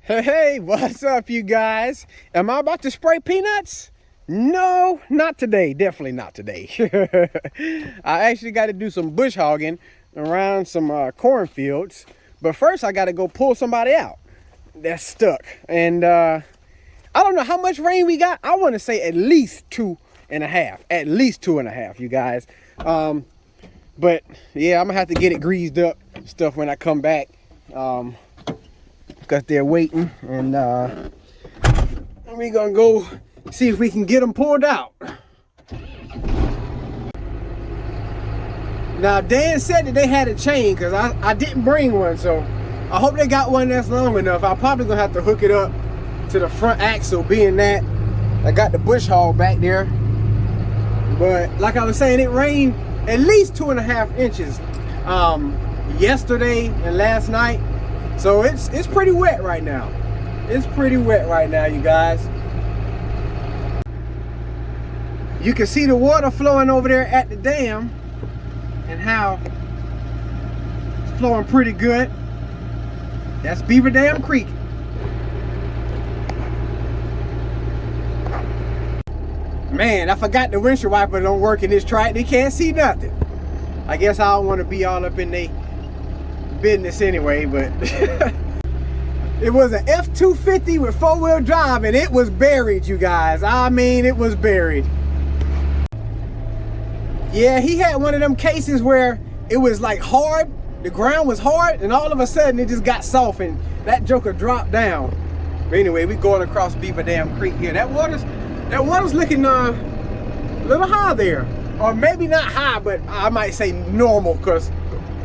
Hey, what's up, you guys? Am I about to spray peanuts? No, not today. Definitely not today. I actually got to do some bush hogging around some cornfields. But first, I got to go pull somebody out that's stuck. And I don't know how much rain we got. I want to say at least 2.5. At least 2.5, you guys. But yeah, I'm going to have to get it greased up stuff when I come back. Because they're waiting, and we're gonna go see if we can get them pulled out. Now Dan said that they had a chain because I didn't bring one, so I hope they got one that's long enough. I'm probably gonna have to hook it up to the front axle, being that I got the bush hog back there. But like I was saying, it rained at least 2.5 inches yesterday and last night. So it's pretty wet right now. It's pretty wet right now, you guys. You can see the water flowing over there at the dam and how it's flowing pretty good. That's Beaver Dam Creek. Man, I forgot the windshield wiper don't work in this track. They can't see nothing. I guess I don't want to be all up in their business anyway, but it was an F-250 with 4-wheel drive, and it was buried, you guys. I mean, it was buried. Yeah, he had one of them cases where it was like hard, the ground was hard, and all of a sudden it just got soft and that joker dropped down. But anyway, we going across Beaver Dam Creek here. That water's looking a little high there, or maybe not high, but I might say normal, because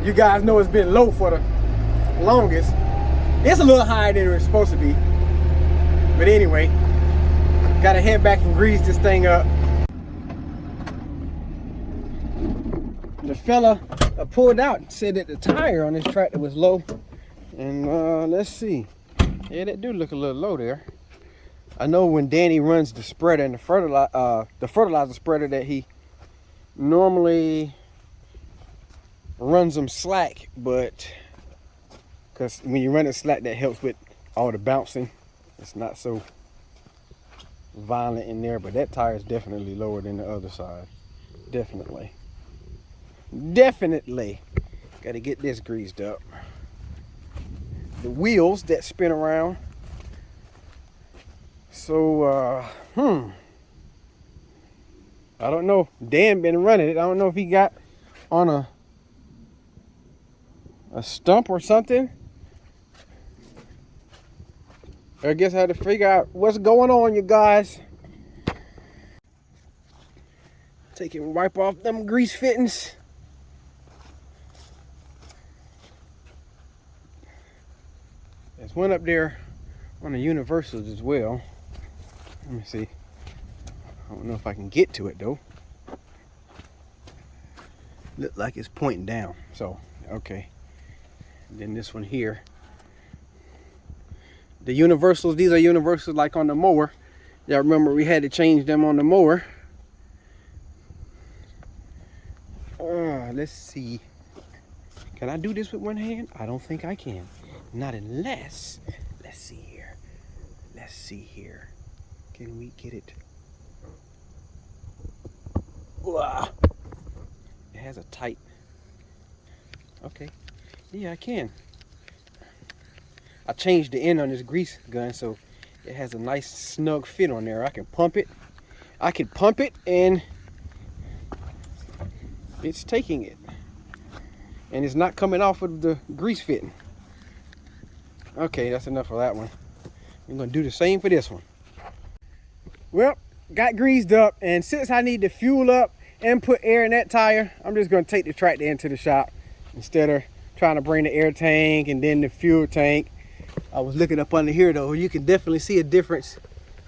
you guys know it's been low for the longest. It's a little higher than it's supposed to be. But anyway, gotta head back and grease this thing up. The fella pulled out and said that the tire on this tractor was low. And let's see. Yeah, that do look a little low there. I know when Danny runs the spreader and the fertilizer spreader that he normally runs them slack, but because when you run it slack, that helps with all the bouncing. It's not so violent in there, but that tire is definitely lower than the other side. Definitely got to get this greased up. The wheels that spin around. So I don't know. Dan been running it. I don't know if he got on a stump or something. I guess I had to figure out what's going on, you guys. Take it and wipe off them grease fittings. There's one up there on the universals as well. Let me see. I don't know if I can get to it though. Look like it's pointing down. So, okay. And then this one here. The universals, these are universals like on the mower. Y'all remember we had to change them on the mower. Let's see. Can I do this with one hand? I don't think I can. Not unless, let's see here. Let's see here. Can we get it? It has a tight. Okay. Yeah, I can. I changed the end on this grease gun so it has a nice snug fit on there. I can pump it. I can pump it and it's taking it. And it's not coming off of the grease fitting. Okay, that's enough of that one. I'm gonna do the same for this one. Well, got greased up, and since I need to fuel up and put air in that tire, I'm just gonna take the tractor into the shop instead of trying to bring the air tank and then the fuel tank. I was looking up under here though. You can definitely see a difference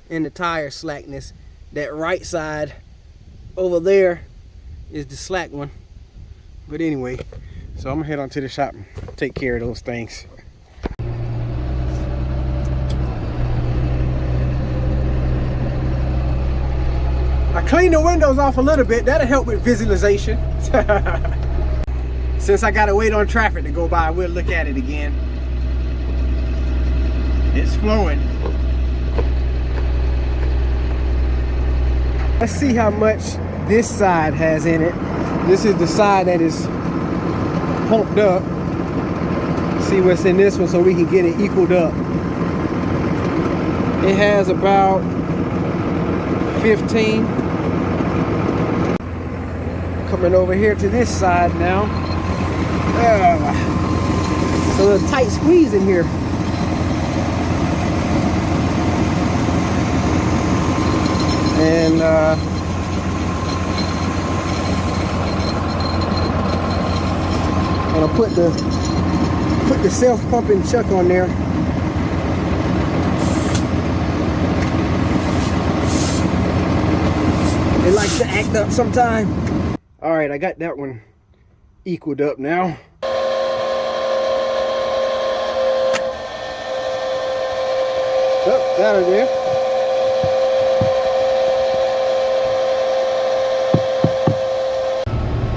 in the tire slackness. That right side over there is the slack one. But anyway, so I'm gonna head on to the shop and take care of those things. I cleaned the windows off a little bit. That'll help with visualization. Since I gotta wait on traffic to go by, we'll look at it again. It's flowing. Let's see how much this side has in it. This is the side that is pumped up. See what's in this one so we can get it equaled up. It has about 15. Coming over here to this side now. It's a little tight squeeze in here. And I'll put the self-pumping chuck on there. It likes to act up sometime. All right, I got that one equaled up now. Oh, that is there.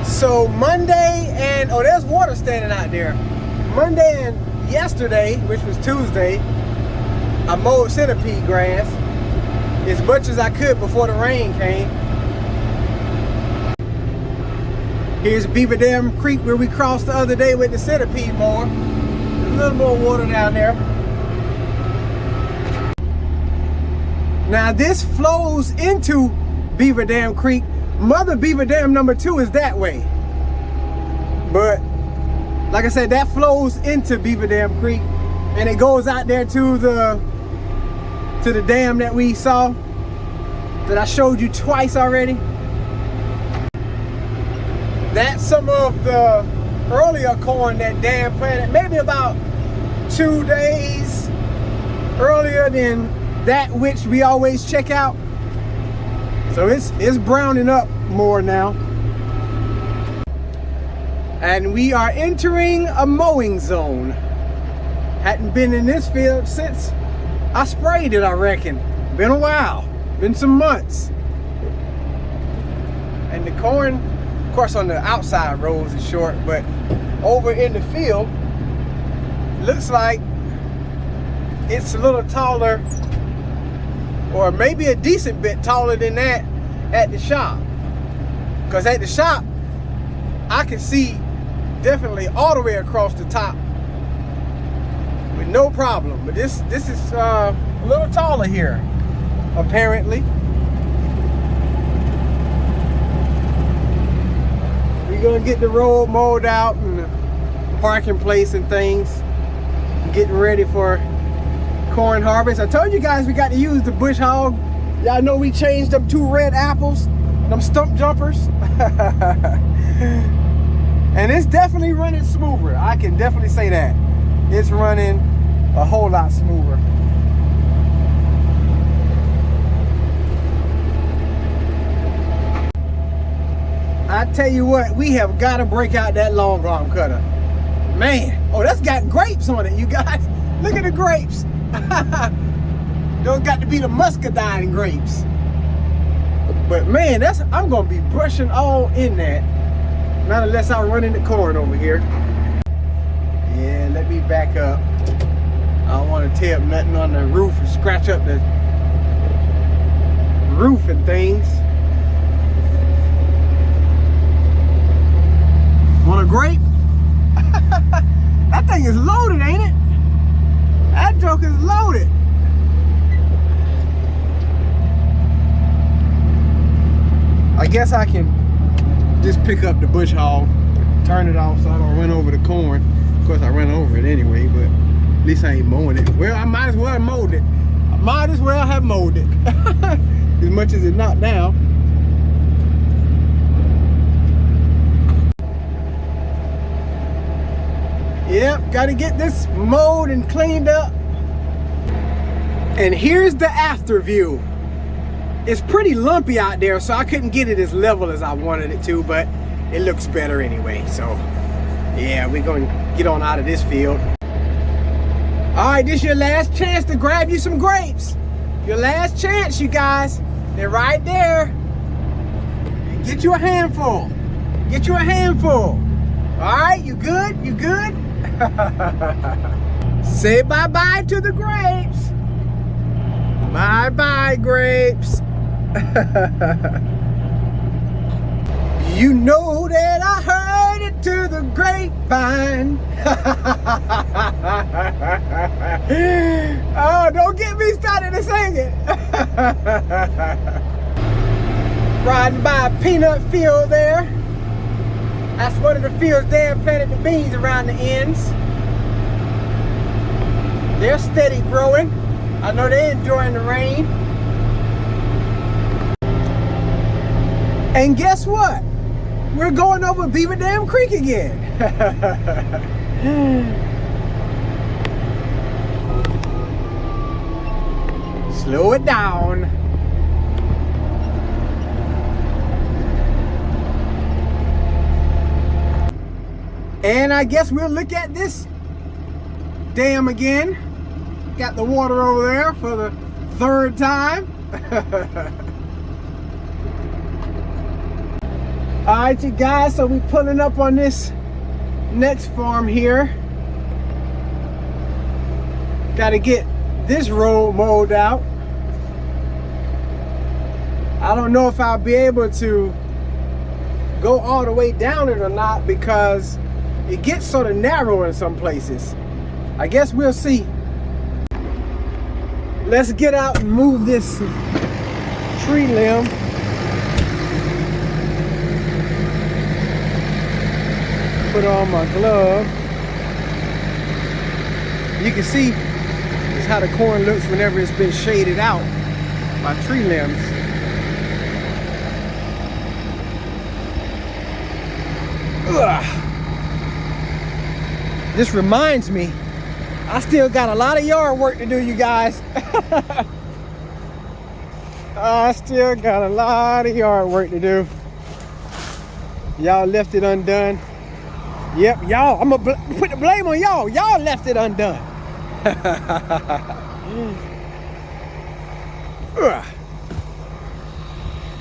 So Monday and, oh, there's water standing out there. Monday and yesterday, which was Tuesday, I mowed centipede grass as much as I could before the rain came. Here's Beaver Dam Creek where we crossed the other day with the centipede mower. There's a little more water down there. Now this flows into Beaver Dam Creek. Mother Beaver Dam number 2 is that way. But like I said, that flows into Beaver Dam Creek and it goes out there to the dam that we saw, that I showed you twice already. That's some of the earlier corn that Dan planted, maybe about 2 days earlier than that which we always check out. So it's browning up more now. And we are entering a mowing zone. Hadn't been in this field since I sprayed it, I reckon. Been a while, been some months. And the corn, of course, on the outside rows is short, but over in the field, looks like it's a little taller, or maybe a decent bit taller than that at the shop. Because at the shop, I can see definitely all the way across the top with no problem. But this is a little taller here, apparently. We're gonna get the road mowed out and the parking place and things. Getting ready for corn harvest. I told you guys we got to use the bush hog. Y'all know we changed them 2 red apples, them stump jumpers. And it's definitely running smoother. I can definitely say that. It's running a whole lot smoother. I tell you what, we have got to break out that long arm cutter. Man, oh, that's got grapes on it, you guys. Look at the grapes. Those got to be the muscadine grapes. But man, I'm gonna be brushing all in that. Not unless I run into corn over here. Yeah, let me back up. I don't want to tear up nothing on the roof and scratch up the roof and things. Want a grape? That thing is loaded, ain't it? That joke is loaded. I guess I can just pick up the bush hog, turn it off so I don't run over the corn. Of course I run over it anyway, but at least I ain't mowing it. Well, I might as well have mowed it. I might as well have mowed it. As much as it knocked down. Yep, gotta get this mowed and cleaned up. And here's the after view. It's pretty lumpy out there, so I couldn't get it as level as I wanted it to, but it looks better anyway. So yeah, we're gonna get on out of this field. All right, this is your last chance to grab you some grapes. Your last chance, you guys. They're right there. Get you a handful. Get you a handful. All right, you good? You good? Say bye-bye to the grapes. Bye-bye, grapes. You know that I heard it to the grapevine. Oh, don't get me started to sing it. Riding by a peanut field there. That's one of the fields Dan planted the beans around the ends. They're steady growing. I know they're enjoying the rain. And guess what? We're going over Beaver Dam Creek again. Slow it down. And I guess we'll look at this dam again. Got the water over there for the third time. Alright, you guys, so we pulling up on this next farm here. Got to get this road mowed out. I don't know if I'll be able to go all the way down it or not, because it gets sort of narrow in some places. I guess we'll see. Let's get out and move this tree limb. Put on my glove. You can see just how the corn looks whenever it's been shaded out by tree limbs. Ugh. This reminds me, I still got a lot of yard work to do, you guys. I still got a lot of yard work to do. Y'all left it undone. Yep, y'all, I'm gonna put the blame on y'all. Y'all left it undone.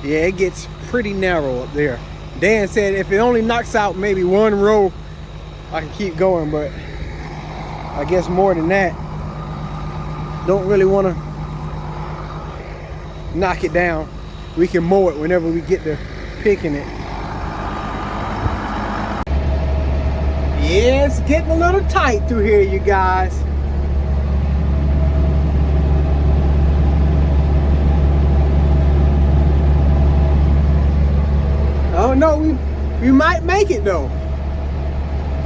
Yeah, it gets pretty narrow up there. Dan said if it only knocks out maybe one row, I can keep going, but I guess more than that. Don't really want to knock it down. We can mow it whenever we get to picking it. Yeah, it's getting a little tight through here, you guys. Oh no, we might make it though.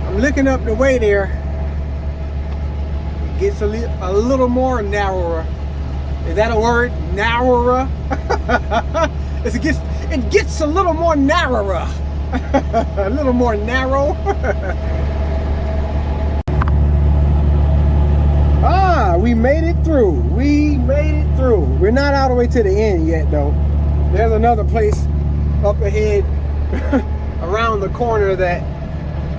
I'm looking up the way there. It gets a little more narrower. Is that a word? Narrower? It gets a little more narrower. A little more narrow. Ah, we made it through. We made it through. We're not all the way to the end yet though. There's another place up ahead around the corner that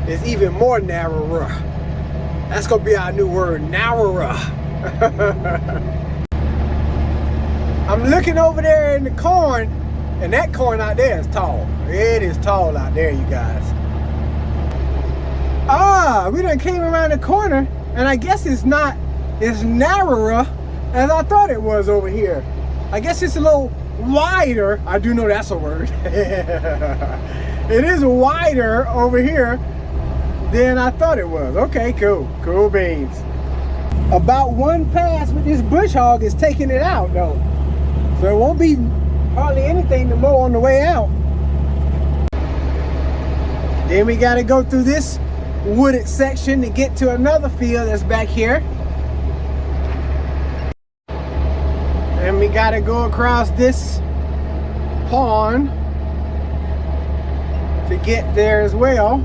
is even more narrower. That's gonna be our new word, narrower. I'm looking over there in the corn, and that corn out there is tall. It is tall out there, you guys. Ah, we done came around the corner, and I guess it's not as narrower as I thought it was over here. I guess it's a little wider. I do know that's a word. It is wider over here than I thought it was. Okay, cool. Cool beans. About one pass with this bush hog is taking it out though. So it won't be hardly anything to mow on the way out. Then we got to go through this wooded section to get to another field that's back here. And we got to go across this pond to get there as well.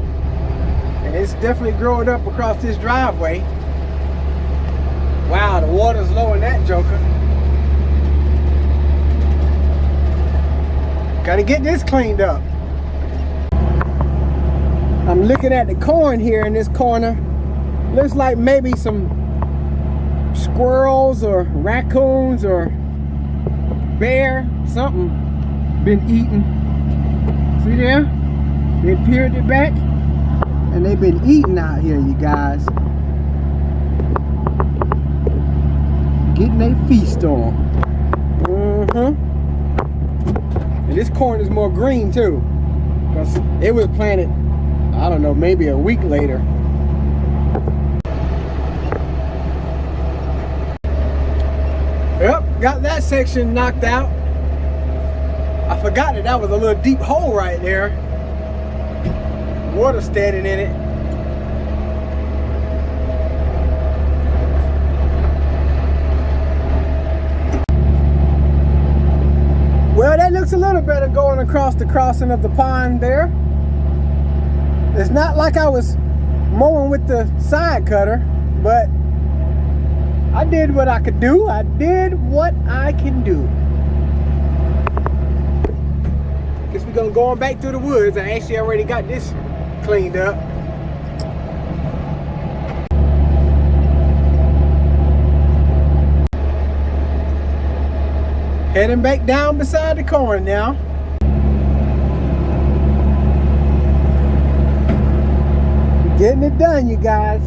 And it's definitely growing up across this driveway. Wow, the water's low in that joker. Gotta get this cleaned up. I'm looking at the corn here in this corner. Looks like maybe some squirrels or raccoons or bear, something been eating. See there? They peeled it back and they've been eating out here, you guys. getting a feast on. And this corn is more green too, because it was planted, I don't know, maybe a week later. Yep, got that section knocked out. I forgot that was a little deep hole right there. Water standing in it. Well, that looks a little better going across the crossing of the pond there. It's not like I was mowing with the side cutter, but I did what I could do. I did what I can do. Guess we're gonna go on back through the woods. I actually already got this cleaned up. Heading back down beside the corn now. Getting it done, you guys.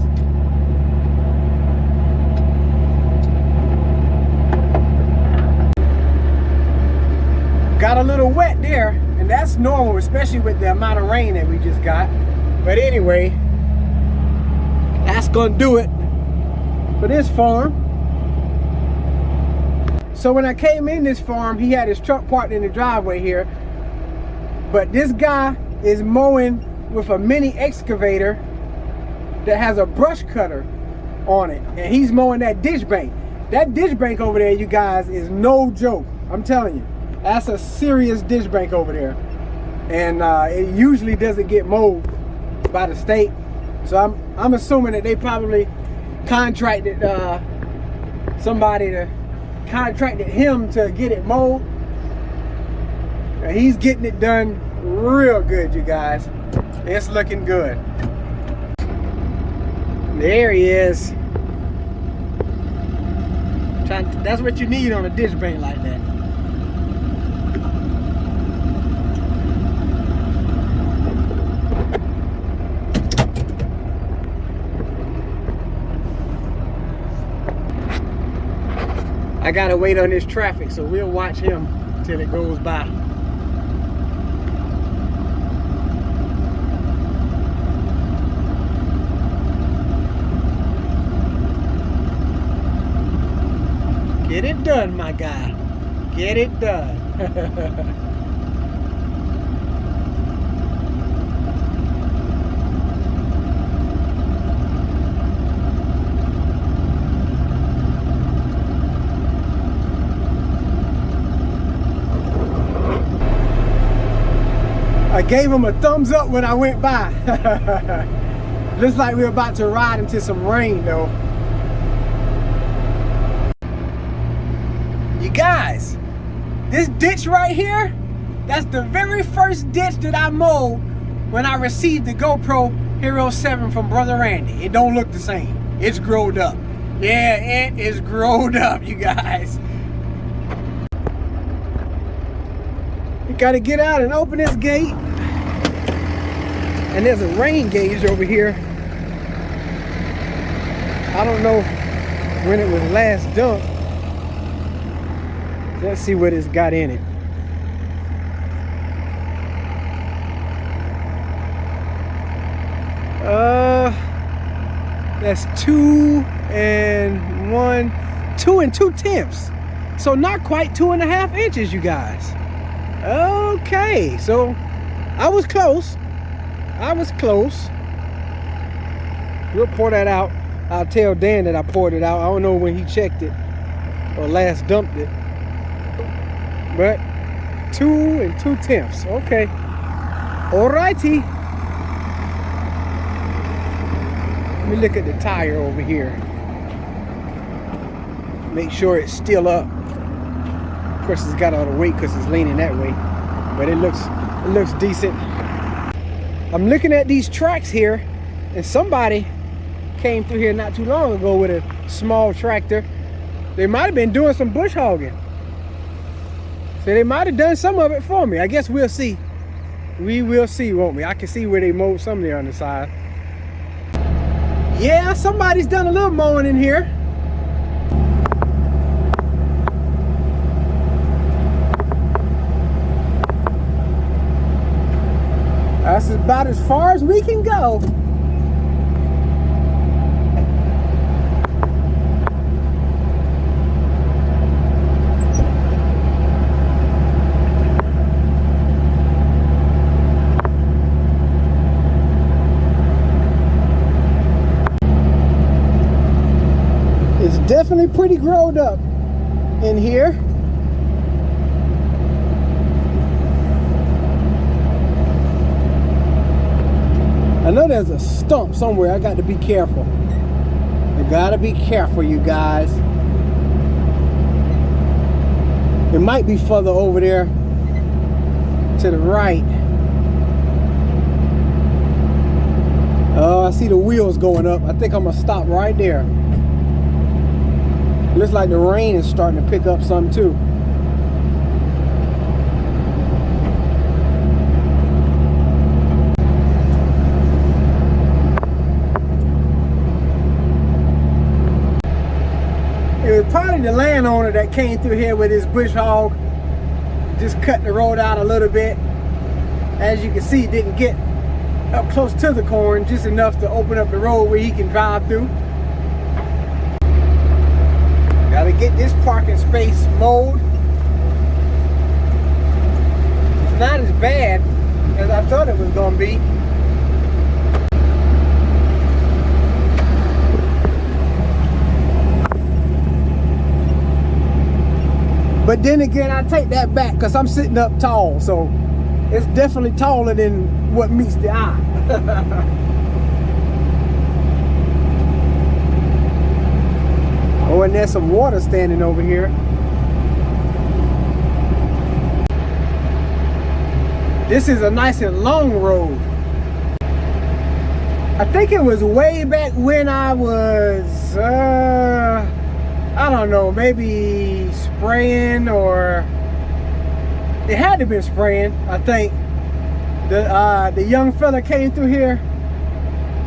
Got a little wet there, and that's normal, especially with the amount of rain that we just got. But anyway, that's gonna do it for this farm. So when I came in this farm, he had his truck parked in the driveway here. But this guy is mowing with a mini excavator that has a brush cutter on it. And he's mowing that ditch bank. That ditch bank over there, you guys, is no joke. I'm telling you. That's a serious ditch bank over there. And it usually doesn't get mowed by the state. So I'm assuming that they probably contracted somebody to contracted him to get it mowed. And he's getting it done real good, you guys. It's looking good. There he is. That's what you need on a ditch bank like that. I gotta wait on this traffic, so we'll watch him till it goes by. Get it done, my guy. Get it done. I gave him a thumbs up when I went by. Looks like we're about to ride into some rain though. You guys, this ditch right here, that's the very first ditch that I mowed when I received the GoPro Hero 7 from Brother Randy. It don't look the same. It's growed up. Yeah, it is growed up, you guys. You gotta get out and open this gate. And there's a rain gauge over here. I don't know when it was last dumped. Let's see what it's got in it. That's 2 2.2. So not quite 2.5 inches, you guys. Okay, so I was close. We'll pour that out. I'll tell Dan that I poured it out. I don't know when he checked it or last dumped it. But 2 2/10. Okay. Alrighty. Let me look at the tire over here. Make sure it's still up. Of course, it's got all the weight because it's leaning that way. But it looks decent. I'm looking at these tracks here, and somebody came through here not too long ago with a small tractor. They might have been doing some bush hogging. So they might have done some of it for me. I guess we'll see. We will see, won't we? I can see where they mowed some there on the side. Yeah, somebody's done a little mowing in here. about as far as we can go. It's definitely pretty growed up in here. I know there's a stump somewhere. I got to be careful. I gotta be careful, you guys. It might be further over there to the right. Oh, I see the wheels going up. I think I'm gonna stop right there. Looks like the rain is starting to pick up some too. It was probably the landowner that came through here with his bush hog. Just cut the road out a little bit. As you can see, didn't get up close to the corn, just enough to open up the road where he can drive through. Gotta get this parking space mowed. It's not as bad as I thought it was gonna be. But then again, I take that back because I'm sitting up tall, so it's definitely taller than what meets the eye. Oh, and there's some water standing over here. This is a nice and long road. I think it was way back when I was, I don't know, maybe spraying, or it had to be spraying, I think. The young fella came through here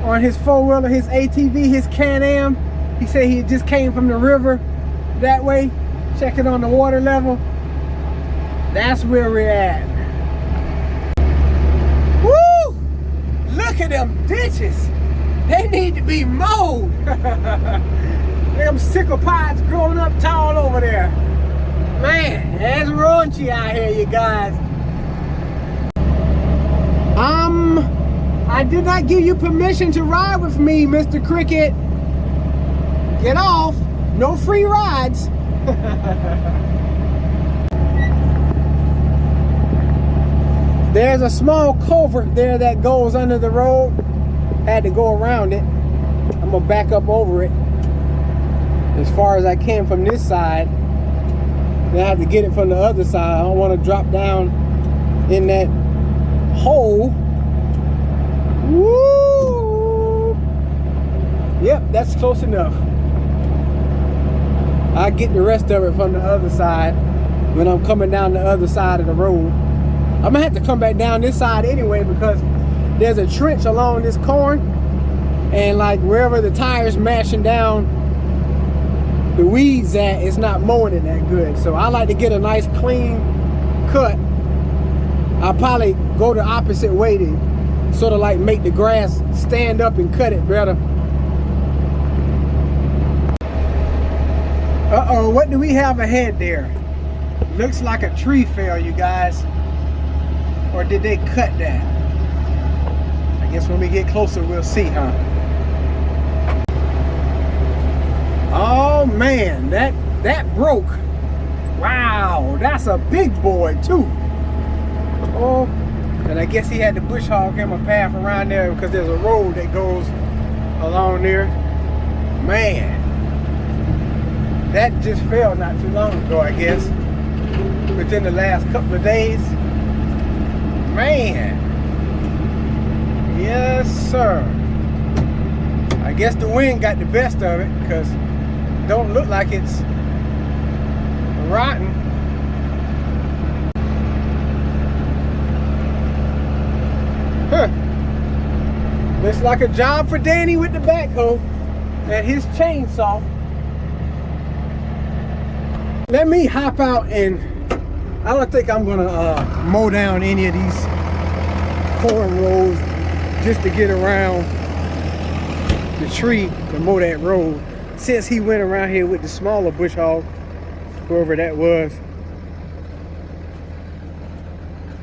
on his four-wheeler, his ATV, his Can-Am. He said he just came from the river that way, checking on the water level. That's where we're at. Woo! Look at them ditches. They need to be mowed. Them sickle pods growing up tall over there. Man, it's raunchy out here, you guys. I did not give you permission to ride with me, Mr. Cricket. Get off. No free rides. There's a small culvert there that goes under the road. Had to go around it. I'm gonna back up over it as far as I can from this side. Then I have to get it from the other side. I don't want to drop down in that hole. Woo! Yep, that's close enough. I get the rest of it from the other side when I'm coming down the other side of the road. I'm gonna have to come back down this side anyway because there's a trench along this corn, and like wherever the tire's mashing down the weeds at, it's not mowing it that good. So I like to get a nice clean cut. I'll probably go the opposite way to sort of like make the grass stand up and cut it better. Uh-oh, what do we have ahead there? Looks like a tree fell, you guys. Or did they cut that? I guess when we get closer, we'll see, huh? Oh man, that broke. Wow, that's a big boy too. Oh, and I guess he had to bush hog him a path around there because there's a road that goes along there. Man, that just fell not too long ago, I guess. Within the last couple of days. Man. Yes, sir. I guess the wind got the best of it because it don't look like it's rotten. Huh. Looks like a job for Danny with the backhoe and his chainsaw. Let me hop out, and I don't think I'm gonna mow down any of these corn rows just to get around the tree to mow that road. Since he went around here with the smaller bush hog, whoever that was,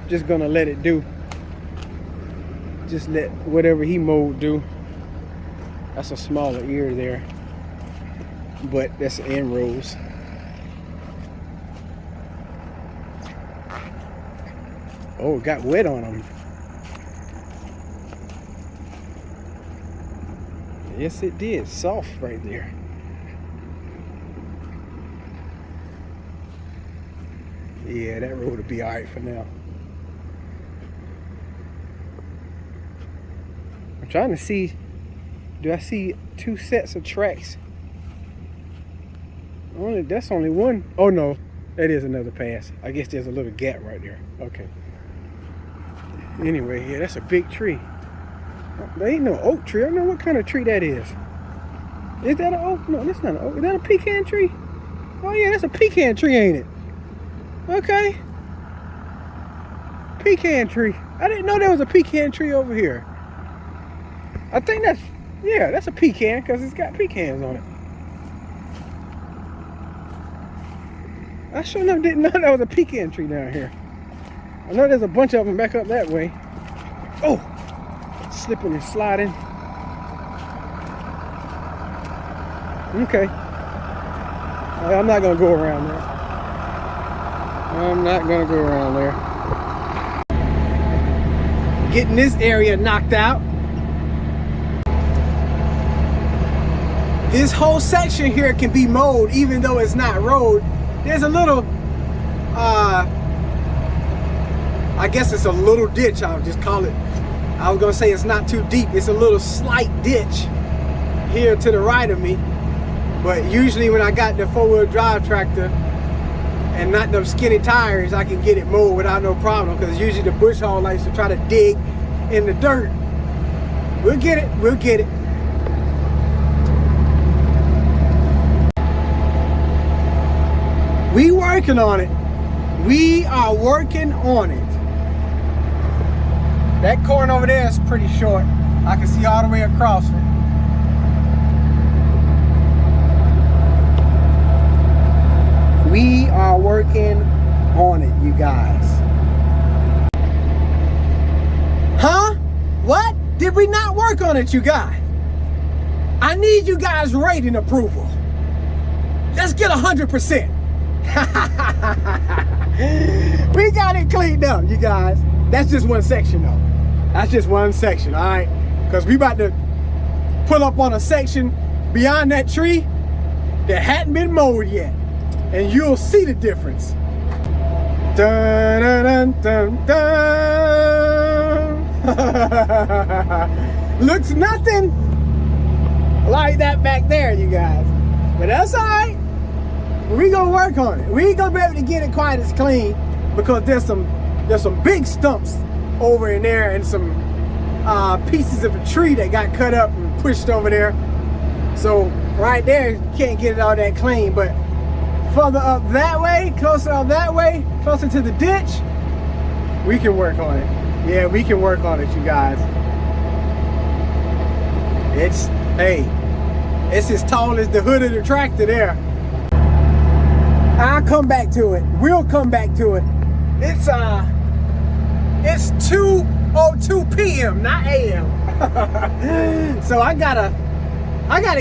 just gonna let it do. Just let whatever he mowed do. That's a smaller ear there, but that's the end rows. Oh, it got wet on him. Yes, it did. Soft right there. Yeah, that road will be all right for now. I'm trying to see, do I see two sets of tracks? That's only one. Oh no, that is another pass. I guess there's a little gap right there. Okay. Anyway, yeah, that's a big tree. There ain't no oak tree. I don't know what kind of tree that is. Is that an oak? No, that's not an oak. Is that a pecan tree? Oh yeah, that's a pecan tree, ain't it? Okay. Pecan tree. I didn't know there was a pecan tree over here. I think that's, yeah, that's a pecan because it's got pecans on it. I sure enough didn't know there was a pecan tree down here. I know there's a bunch of them back up that way. Oh, slipping and sliding. Okay. I'm not gonna go around there. I'm not gonna go around there. Getting this area knocked out. This whole section here can be mowed even though it's not road. There's a little, I guess it's a little ditch, I'll just call it. I was gonna say it's not too deep. It's a little slight ditch here to the right of me. But usually when I got the four-wheel drive tractor and not them skinny tires, I can get it mowed without no problem, because usually the bush hog likes to try to dig in the dirt. We'll get it, we'll get it. We working on it. We are working on it. That corn over there is pretty short. I can see all the way across it. We are working on it, you guys. Huh? What? Did we not work on it, you guys? I need you guys' rating approval. Let's get 100%. We got it cleaned up, you guys. That's just one section though. That's just one section, all right? Because we about to pull up on a section beyond that tree that hadn't been mowed yet. And you'll see the difference. Dun, dun, dun, dun, dun. Looks nothing like that back there, you guys. But that's all right. We gonna work on it. We ain't gonna be able to get it quite as clean because there's some big stumps over in there and some pieces of a tree that got cut up and pushed over there. So right there, you can't get it all that clean. But further up that way, closer up that way, closer to the ditch, we can work on it. Yeah, we can work on it, you guys. It's as tall as the hood of the tractor there. I'll come back to it. We'll come back to it. It's 2:02 p.m., not a.m. So I gotta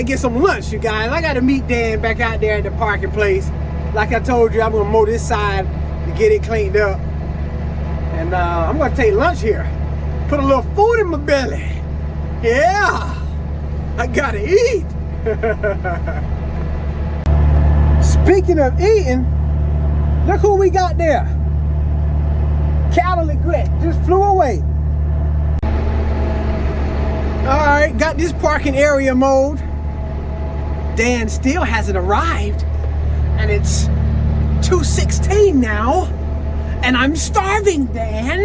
get some lunch, you guys. I gotta meet Dan back out there at the parking place. Like I told you, I'm gonna mow this side to get it cleaned up. And I'm gonna take lunch here. Put a little food in my belly. Yeah, I gotta eat. Speaking of eating, look who we got there. Cattle and Grit just flew away. All right, got this parking area mowed. Dan still hasn't arrived, and it's 2:16 now, and I'm starving, Dan.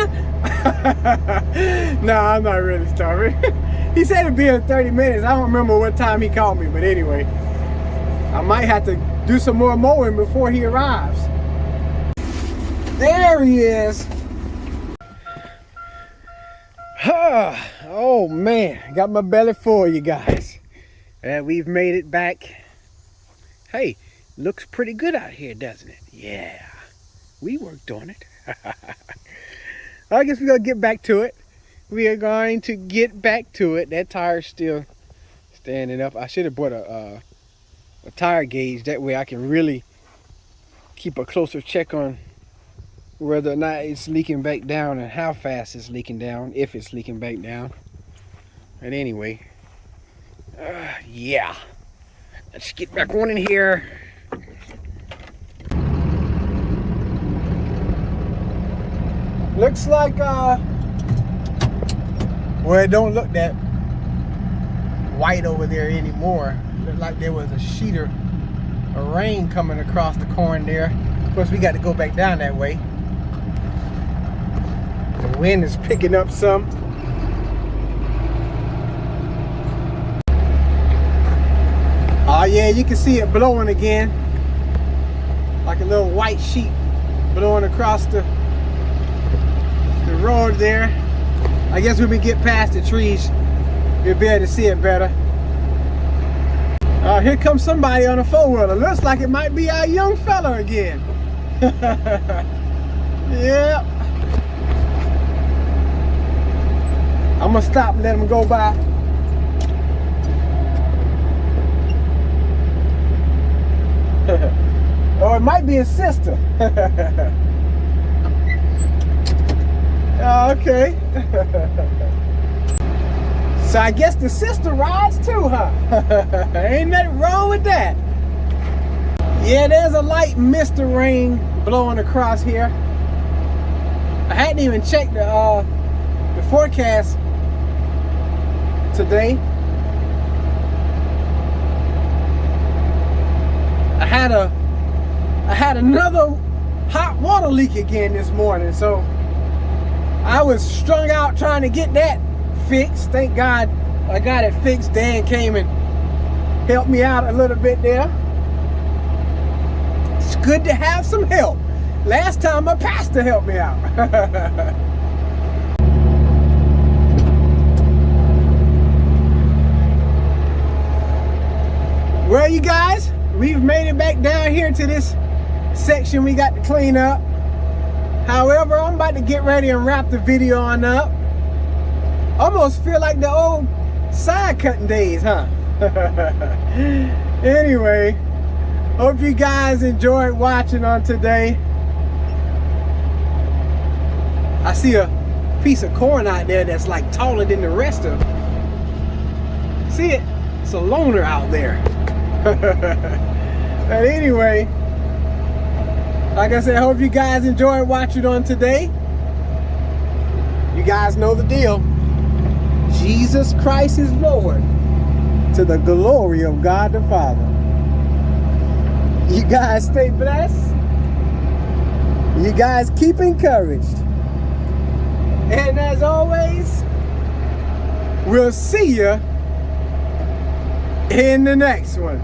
No, I'm not really starving. He said it'd be in 30 minutes. I don't remember what time he called me, but anyway, I might have to do some more mowing before he arrives. There he is. Oh man, got my belly full, you guys. We've made it back. Hey, looks pretty good out here, doesn't it? Yeah, we worked on it. I guess we're gonna get back to it. We are going to get back to it. That tire's still standing up. I should have brought a tire gauge. That way I can really keep a closer check on whether or not it's leaking back down and how fast it's leaking down, if it's leaking back down. But anyway, yeah, let's get back on in here. Looks like well, it don't look that white over there anymore. Looked like there was a sheet of rain coming across the corn there. Of course, we got to go back down that way. The wind is picking up some. Oh yeah, you can see it blowing again. Like a little white sheet blowing across the road there. I guess when we get past the trees, we'll be able to see it better. Here comes somebody on a four-wheeler. Looks like it might be our young fella again. Yeah. I'm gonna stop and let him go by. Or it might be his sister. Okay. So I guess the sister rides too, huh? Ain't nothing wrong with that. Yeah, there's a light mist of rain blowing across here. I hadn't even checked the forecast today. I had another hot water leak again this morning, so I was strung out trying to get that fixed. Thank God I got it fixed. Dan came and helped me out a little bit there. It's good to have some help. Last time my pastor helped me out. Well, you guys, we've made it back down here to this section we got to clean up. However, I'm about to get ready and wrap the video on up. Almost feel like the old side cutting days, huh? Anyway, hope you guys enjoyed watching on today. I see a piece of corn out there that's like taller than the rest of them. See it? It's a loner out there. But anyway, like I said, hope you guys enjoyed watching on today. You guys know the deal. Jesus Christ is Lord, to the glory of God the Father. You guys stay blessed. You guys keep encouraged. And as always, we'll see you in the next one.